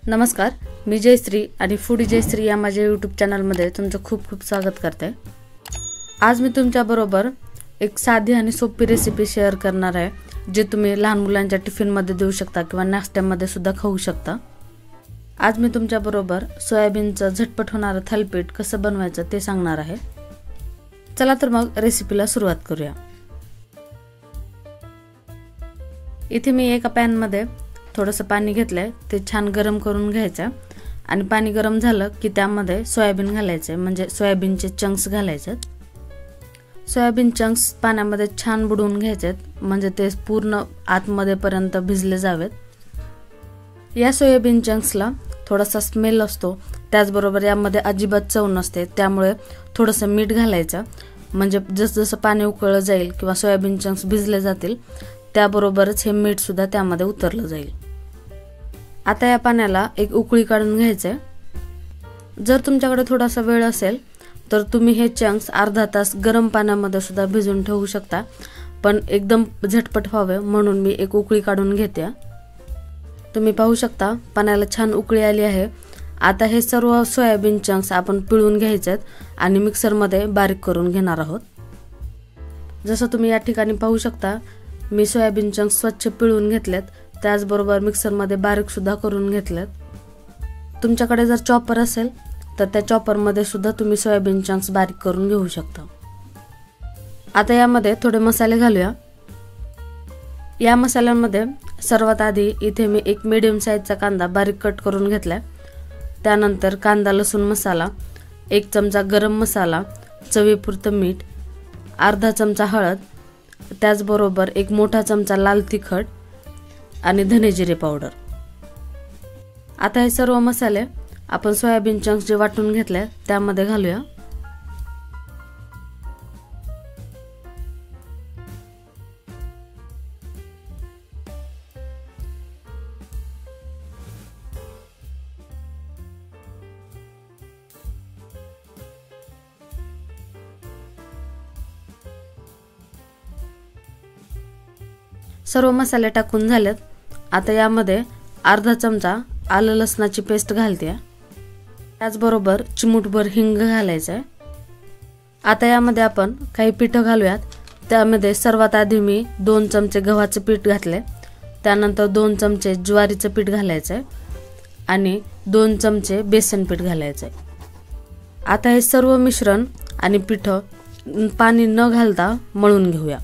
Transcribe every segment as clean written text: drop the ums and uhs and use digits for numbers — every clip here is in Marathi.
नमस्कार, मी जयश्री आणि फूडी जयश्री या माझ्या यूट्यूब चॅनलमध्ये तुमचं खूप खूप स्वागत करते। आज मी तुमच्याबरोबर एक साधी आणि सोपी रेसिपी शेअर करणार आहे, जे तुम्ही लहान मुलांच्या टिफिनमध्ये देऊ शकता किंवा नाश्त्यामध्ये सुद्धा खाऊ शकता। आज मी तुमच्याबरोबर सोयाबीनचं झटपट होणारं थालीपीठ कसं बनवायचं ते सांगणार आहे। चला तर मग रेसिपीला सुरुवात करूया। इथे मी एका पॅन मध्ये थोडंसं पाणी घेतलंय, ते छान गरम करून घ्यायचं आणि पाणी गरम झालं की त्यामध्ये सोयाबीन घालायचे, म्हणजे सोयाबीनचे चंक्स घालायचे। सोयाबीन चंक्स पाण्यामध्ये छान बुडवून घ्यायचे, म्हणजे ते पूर्ण आतमध्ये पर्यंत भिजले जावेत। या सोयाबीन चंक्सला थोडासा स्मेल असतो, त्याचबरोबर यामध्ये अजिबात चव नसते, त्यामुळे थोडंसं मीठ घालायचं, म्हणजे जसं पाणी उकळलं जाईल किंवा सोयाबीन चंक्स भिजले जातील त्याबरोबरच हे मीठ सुद्धा त्यामध्ये उतरलं जाईल। आता या पाण्याला एक उकळी काढून घ्यायचे। जर तुमच्याकडे थोडासा वेळ असेल तर तुम्ही हे चंक्स अर्धा तास गरम पाण्यामध्ये सुद्धा भिजवून ठेवू शकता, पण एकदम झटपट व्हावे म्हणून मी एक उकळी काढून घेते। तुम्ही पाहू शकता पाण्याला छान उकळी आली आहे। आता हे सर्व सोयाबीन चंक्स आपण पिळून घ्यायचे आणि मिक्सरमध्ये बारीक करून घेणार आहोत। जसं तुम्ही या ठिकाणी पाहू शकता, मी सोयाबीन चंक्स स्वच्छ पिळून घेतलेत, त्याचबरोबर मिक्सरमध्ये बारीक सुद्धा करून घेतलेत। तुमच्याकडे जर चॉपर असेल तर त्या चॉपरमध्ये सुद्धा तुम्ही सोयाबीन चंक्स बारीक करून घेऊ शकता। आता यामध्ये थोडे मसाले घालूया। या मसाल्यांमध्ये सर्वात आधी इथे मी एक मीडियम साईजचा कांदा बारीक कट करून घेतलाय। त्यानंतर कांदा लसूण मसाला, 1 चमचा गरम मसाला, चवीपुरतं मीठ, अर्धा चमचा हळद, त्याचबरोबर 1 मोठा चमचा लाल तिखट आणि धने जिरे पावडर। आता हे सर्व मसाले आपण सोयाबीन चंक्स जे वाटून घेतले त्यामध्ये घालूया। सर्व मसाले टाकून झालेत। आता यामध्ये अर्धा चमचा आलं लसणाची पेस्ट घालते, त्याचबरोबर चिमूटभर हिंग घालायचं आहे। आता यामध्ये आपण काही पीठ घालूयात। त्यामध्ये सर्वात आधी मी 2 चमचे गव्हाचे पीठ घातले, त्यानंतर 2 चमचे ज्वारीचं पीठ घालायचं आहे आणि 2 चमचे बेसन पीठ घालायचं आहे। आता हे सर्व मिश्रण आणि पीठ पाणी न घालता मळून घेऊया।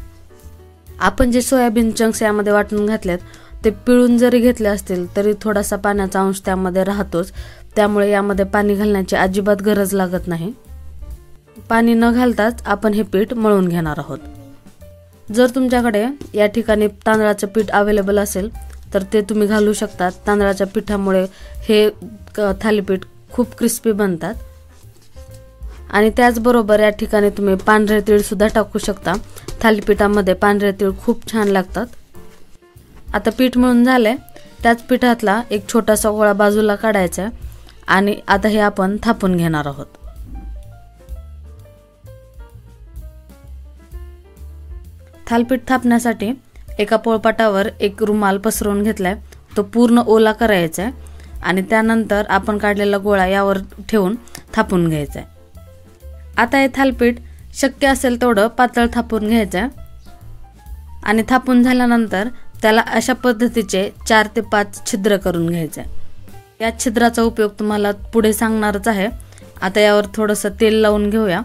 आपण जे सोयाबीन चंक्स यामध्ये वाटून घातलेत ते पिळून जरी घेतले असतील तरी थोडासा पाण्याचा अंश त्यामध्ये राहतोच, त्यामुळे यामध्ये पाणी घालण्याची अजिबात गरज लागत नाही। पाणी न घालताच आपण हे पीठ मळून घेणार आहोत। जर तुमच्याकडे या ठिकाणी तांदळाचं पीठ अवेलेबल असेल तर ते तुम्ही घालू शकता। तांदळाच्या पिठामुळे हे थालीपीठ खूप क्रिस्पी बनतात। आणि त्याचबरोबर या ठिकाणी तुम्ही पांढरे तीळ सुद्धा टाकू शकता। थालीपीठामध्ये पांढरे तीळ खूप छान लागतात। आता पीठ मळून झाले, त्याच पिठातला एक छोटासा गोळा बाजूला काढायचा आणि आता हे आपण थापून घेणार आहोत। थालीपीठ थापण्यासाठी एका पोळपाटावर एक रुमाल पसरवून घेतलाय, तो पूर्ण ओला करायचा आहे आणि त्यानंतर आपण काढलेला गोळा यावर ठेवून थापून घ्यायचा आहे। आता हे थालीपीठ शक्य असेल तेवढं पातळ थापून घ्यायचं आणि थापून झाल्यानंतर त्याला अशा पद्धतीचे 4 ते 5 छिद्र करून घ्यायचे। या छिद्राचा उपयोग तुम्हाला पुढे सांगणारच आहे। आता यावर थोडंसं तेल लावून घेऊया।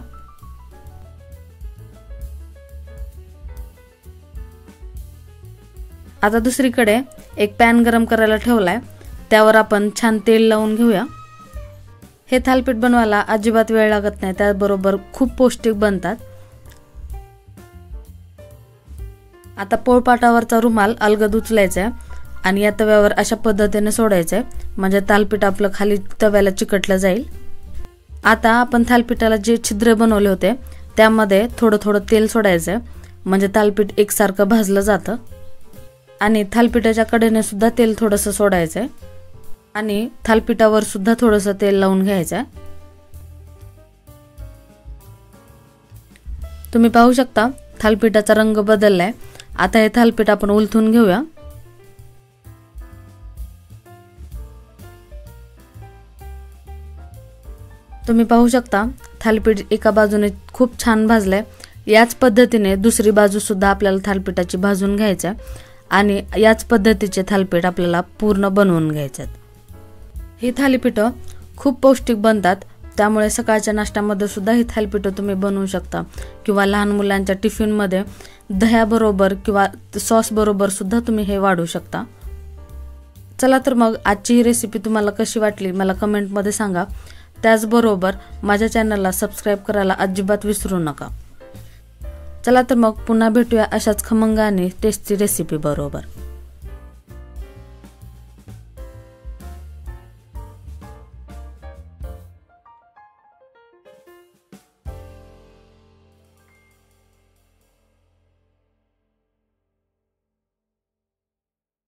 आता दुसरीकडे एक पॅन गरम करायला ठेवलाय, त्यावर आपण छान तेल लावून घेऊया। हे थालीपीठ बनवायला अजिबात वेळ लागत नाही, त्याचबरोबर खूप पौष्टिक बनतात। आता पोळपाटावरचा रुमाल अलगद उचलायचा आणि या तव्यावर अशा पद्धतीने सोडायचं, म्हणजे थालीपीठ आपलं खाली तव्याला चिकटलं जाईल। आता आपण थालीपीठाला जे छिद्र बनवले होते त्यामध्ये थोडं थोडं तेल सोडायचं, म्हणजे थालीपीठ एकसारखं भाजलं जातं। आणि थालीपीठाच्या कडेने सुद्धा तेल थोडंसं सोडायचं आणि थालीपीठावर सुद्धा थोडंसं तेल लावून घ्यायचं। तुम्ही पाहू शकता थालीपीठाचा रंग बदललाय। आता हे थालीपीठ आपण उलथून घेऊया। तुम्ही पाहू शकता थालीपीठ एका बाजूने खूप छान भाजलंय। याच पद्धतीने दुसरी बाजू सुद्धा आपल्याला थालीपीठाची भाजून घ्यायची आणि याच पद्धतीचे थालीपीठ आपल्याला पूर्ण बनवून घ्यायचे। ही थालीपीठं खूप पौष्टिक बनतात, त्यामुळे सकाळच्या नाश्त्यामध्ये सुद्धा ही थालीपीठं तुम्ही बनवू शकता किंवा लहान मुलांच्या टिफिनमध्ये दह्याबरोबर किंवा सॉस बरोबर सुद्धा तुम्ही हे वाढू शकता। चला तर मग आजची ही रेसिपी तुम्हाला कशी वाटली मला कमेंटमध्ये सांगा। त्याचबरोबर माझ्या चॅनलला सबस्क्राईब करायला अजिबात विसरू नका। चला तर मग पुन्हा भेटूया अशाच खमंग आणि टेस्टी रेसिपी बरोबर।